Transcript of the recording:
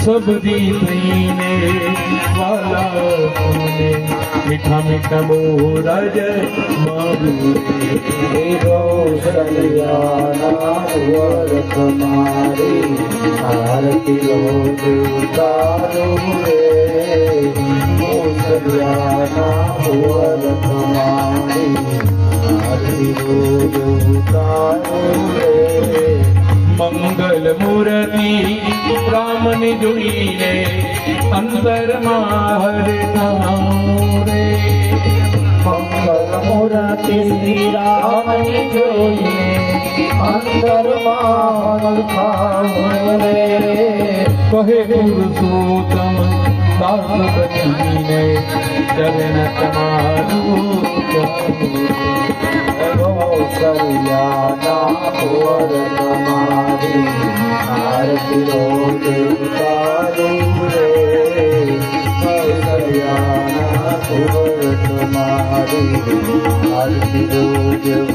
सबरी थईने वाला तूने मीठा मीठा मोरज मारू रे रोशनियाना वर तुम्हारी आरती रोज उतारू रे रोशनियाना वर तुम्हारी आरती रोज उतारू रे मंगल मूर्ति राम ने जोईने अंदर माहर रे मंगल मूर्ति श्री राम ने जोईने अंदर माहर रे कहे पुरुषोत्तम दास बचीने चरण तमारू कौशल्याना वर तुम्हारी आरती रोज उतारू रे कौशल्याना वर तुम्हारी आरती रोज